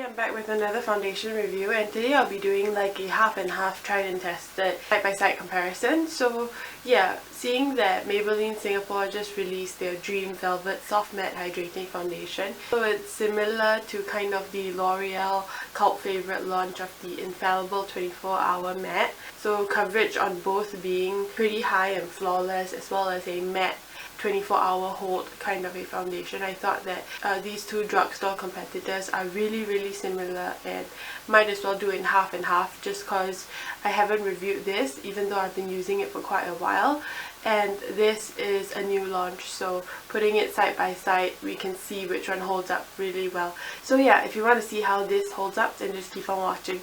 I'm back with another foundation review, and today I'll be doing like a half and half tried and tested side-by-side comparison. So yeah, seeing that Maybelline Singapore just released their Dream Velvet Soft Matte Hydrating Foundation. So it's similar to kind of the L'Oreal cult favourite launch of the Infallible 24-hour matte. So coverage on both being pretty high and flawless, as well as a matte 24-hour hold kind of a foundation. I thought that these two drugstore competitors are really similar and might as well do in half and half, just because I haven't reviewed this even though I've been using it for quite a while, and this is a new launch, so putting it side by side we can see which one holds up really well. So yeah, if you want to see how this holds up, then just keep on watching.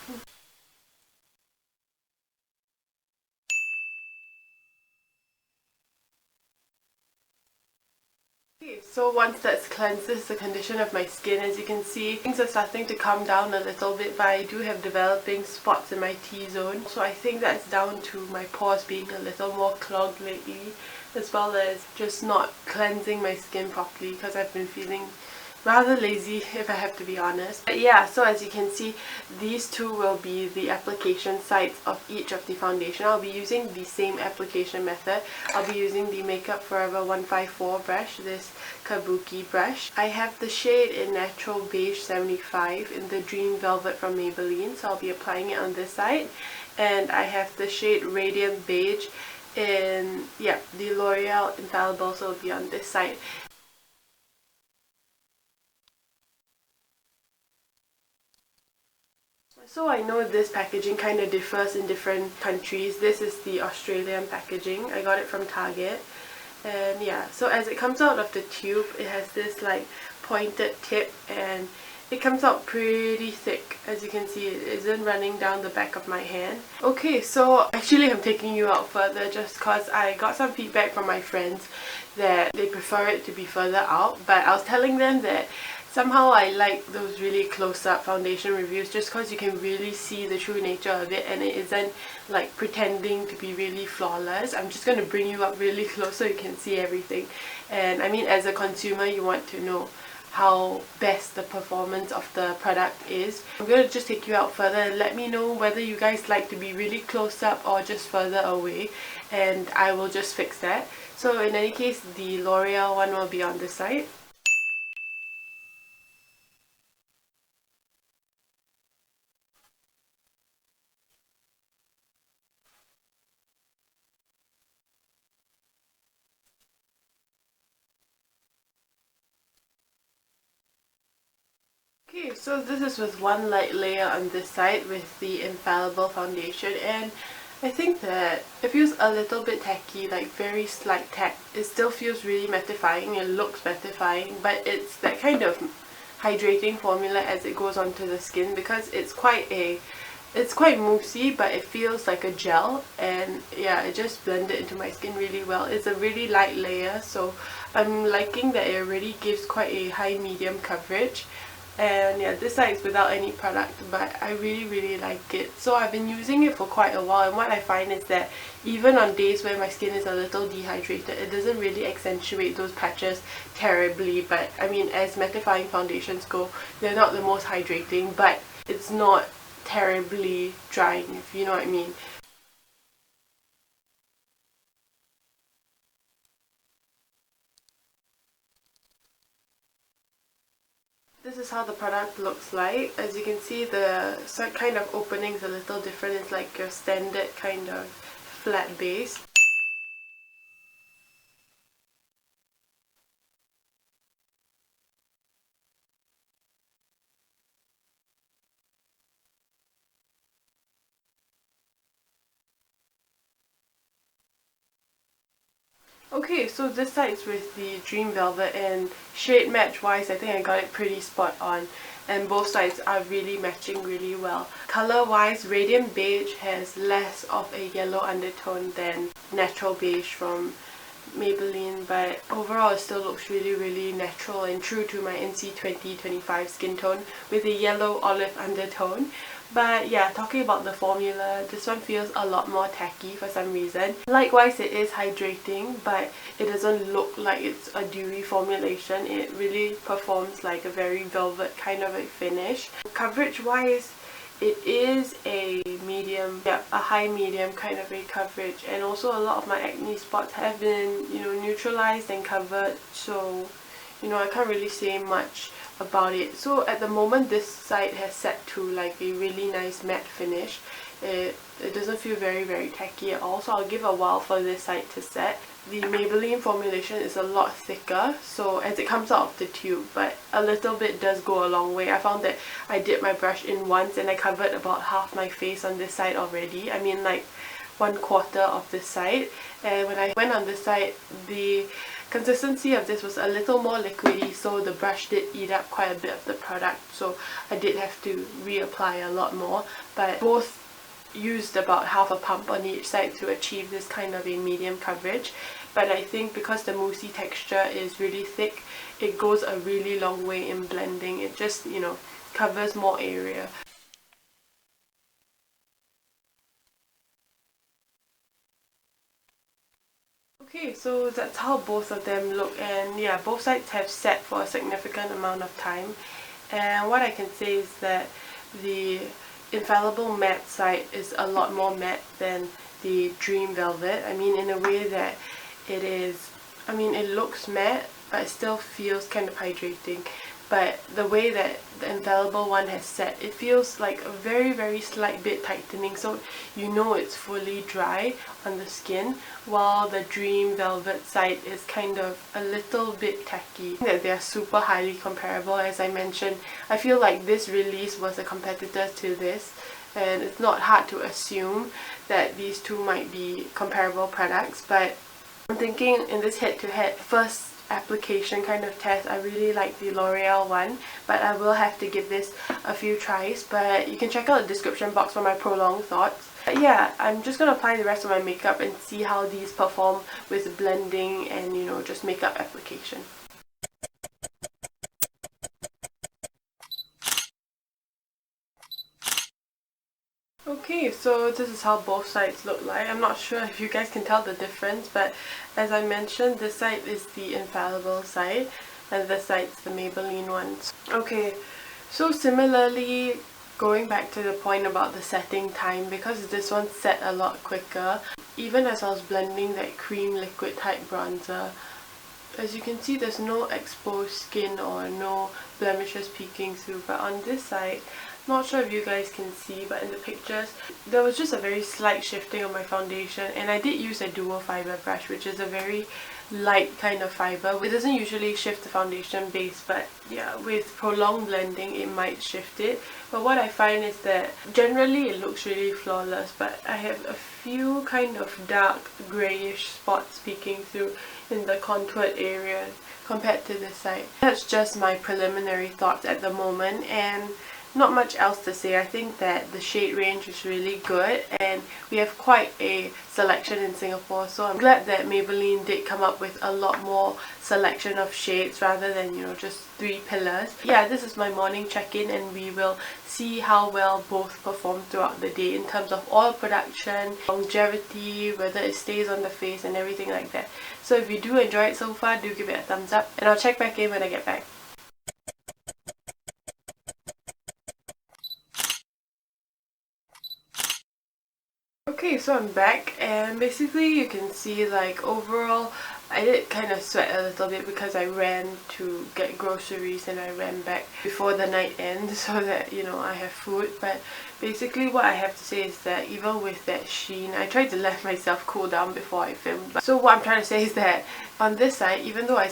So once that's cleansed, this is the condition of my skin. As you can see, things are starting to calm down a little bit, but I do have developing spots in my T-zone. So I think that's down to my pores being a little more clogged lately, as well as just not cleansing my skin properly because I've been feeling rather lazy, if I have to be honest. But yeah, so as you can see, these two will be the application sites of each of the foundation. I'll be using the same application method. I'll be using the Makeup Forever 154 brush, this Kabuki brush. I have the shade in Natural Beige 75 in the Dream Velvet from Maybelline, so I'll be applying it on this side. And I have the shade Radiant Beige in, yeah, the L'Oreal Infallible, so it'll be on this side. So I know this packaging kind of differs in different countries. This is the Australian packaging. I got it from Target. And yeah, so as it comes out of the tube, it has this like pointed tip and it comes out pretty thick. As you can see, it isn't running down the back of my hand. Okay, so actually I'm taking you out further just because I got some feedback from my friends that they prefer it to be further out, but I was telling them that somehow I like those really close-up foundation reviews just because you can really see the true nature of it and it isn't like pretending to be really flawless. I'm just going to bring you up really close so you can see everything. And I mean, as a consumer, you want to know how best the performance of the product is. I'm going to just take you out further and let me know whether you guys like to be really close up or just further away, and I will just fix that. So in any case, the L'Oreal one will be on this side. Okay, so this is with one light layer on this side with the Infallible foundation, and I think that it feels a little bit tacky, like very slight tack. It still feels really mattifying, it looks mattifying, but it's that kind of hydrating formula as it goes onto the skin, because it's quite moussey, but it feels like a gel, and yeah, it just blended into my skin really well. It's a really light layer, so I'm liking that it already gives quite a high medium coverage. And yeah, this side is without any product, but I really like it. So I've been using it for quite a while, and what I find is that even on days where my skin is a little dehydrated, it doesn't really accentuate those patches terribly. But I mean, as mattifying foundations go, they're not the most hydrating, but it's not terribly drying, if you know what I mean. This is how the product looks like. As you can see, the kind of opening is a little different. It's like your standard kind of flat base. Okay, so this side is with the Dream Velvet, and shade match wise I think I got it pretty spot on, and both sides are really matching really well. Color wise, Radiant Beige has less of a yellow undertone than Natural Beige from Maybelline, but overall it still looks really natural and true to my NC 2025 skin tone with a yellow olive undertone. But yeah, talking about the formula, this one feels a lot more tacky for some reason. Likewise, it is hydrating, but it doesn't look like it's a dewy formulation. It really performs like a very velvet kind of a finish. Coverage wise, it is a medium, yeah, a high medium kind of a coverage, and also a lot of my acne spots have been, you know, neutralized and covered, so you know, I can't really say much about it. So at the moment, this side has set to like a really nice matte finish. It doesn't feel very tacky at all, so I'll give a while for this side to set. The Maybelline formulation is a lot thicker, so as it comes out of the tube, but a little bit does go a long way. I found that I dipped my brush in once and I covered about half my face on this side already. I mean like 1/4 of this side, and when I went on this side, the consistency of this was a little more liquidy, so the brush did eat up quite a bit of the product, so I did have to reapply a lot more, but both used about half a pump on each side to achieve this kind of a medium coverage. But I think because the moussey texture is really thick, it goes a really long way in blending. It just, you know, covers more area. Okay, so that's how both of them look, and yeah, both sides have set for a significant amount of time. And what I can say is that the Infallible matte side is a lot more matte than the Dream Velvet. I mean, in a way that it is, I mean, it looks matte, but it still feels kind of hydrating. But the way that the Infallible one has set, it feels like a very slight bit tightening, so you know it's fully dry on the skin, while the Dream Velvet side is kind of a little bit tacky. That they are super highly comparable. As I mentioned, I feel like this release was a competitor to this, and it's not hard to assume that these two might be comparable products. But I'm thinking in this head-to-head first application kind of test, I really like the L'Oreal one, but I will have to give this a few tries. But you can check out the description box for my prolonged thoughts. But yeah, I'm just gonna apply the rest of my makeup and see how these perform with blending and, you know, just makeup application. Okay, so this is how both sides look like. I'm not sure if you guys can tell the difference, but as I mentioned, this side is the Infallible side and this side's the Maybelline one. Okay, so similarly, going back to the point about the setting time, because this one set a lot quicker, even as I was blending that cream liquid type bronzer, as you can see, there's no exposed skin or no blemishes peeking through. But on this side, not sure if you guys can see, but in the pictures there was just a very slight shifting of my foundation, and I did use a dual fiber brush, which is a very light kind of fiber. It doesn't usually shift the foundation base, but yeah, with prolonged blending it might shift it. But what I find is that generally it looks really flawless, but I have a few kind of dark greyish spots peeking through in the contoured area compared to this side. That's just my preliminary thoughts at the moment, and not much else to say. I think that the shade range is really good, and we have quite a selection in Singapore, so I'm glad that Maybelline did come up with a lot more selection of shades rather than, you know, just 3 pillars. Yeah, this is my morning check-in, and we will see how well both perform throughout the day in terms of oil production, longevity, whether it stays on the face and everything like that. So if you do enjoy it so far, do give it a thumbs up, and I'll check back in when I get back. Okay, so I'm back, and basically you can see like overall I did kind of sweat a little bit because I ran to get groceries and I ran back before the night ends so that, you know, I have food. But basically what I have to say is that even with that sheen, I tried to let myself cool down before I filmed. So what I'm trying to say is that on this side, even though I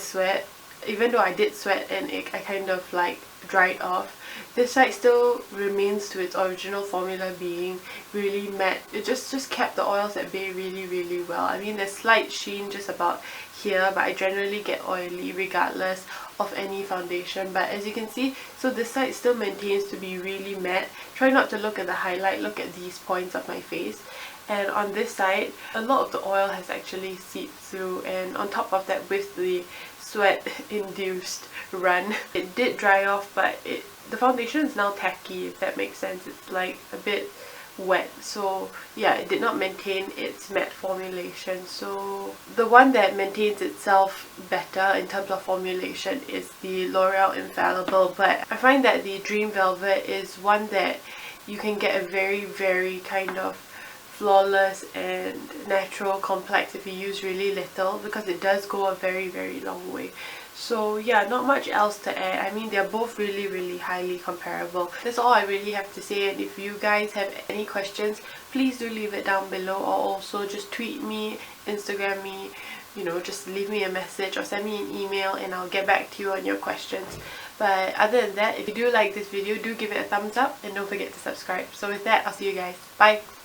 did sweat and I kind of like dried off, this side still remains to its original formula, being really matte. It just kept the oils at bay really well. I mean, there's slight sheen just about here, but I generally get oily regardless of any foundation. But as you can see, so this side still maintains to be really matte. Try not to look at the highlight, look at these points of my face. And on this side, a lot of the oil has actually seeped through, and on top of that, with the sweat induced run. It did dry off, but the foundation is now tacky, if that makes sense. It's like a bit wet, so yeah, it did not maintain its matte formulation. So the one that maintains itself better in terms of formulation is the L'Oreal Infallible, but I find that the Dream Velvet is one that you can get a very kind of flawless and natural complex if you use really little, because it does go a very long way. So yeah, not much else to add. I mean, they're both really highly comparable. That's all I really have to say, and if you guys have any questions, please do leave it down below, or also just tweet me, Instagram me, you know, just leave me a message or send me an email and I'll get back to you on your questions. But other than that, if you do like this video, do give it a thumbs up and don't forget to subscribe. So with that, I'll see you guys. Bye!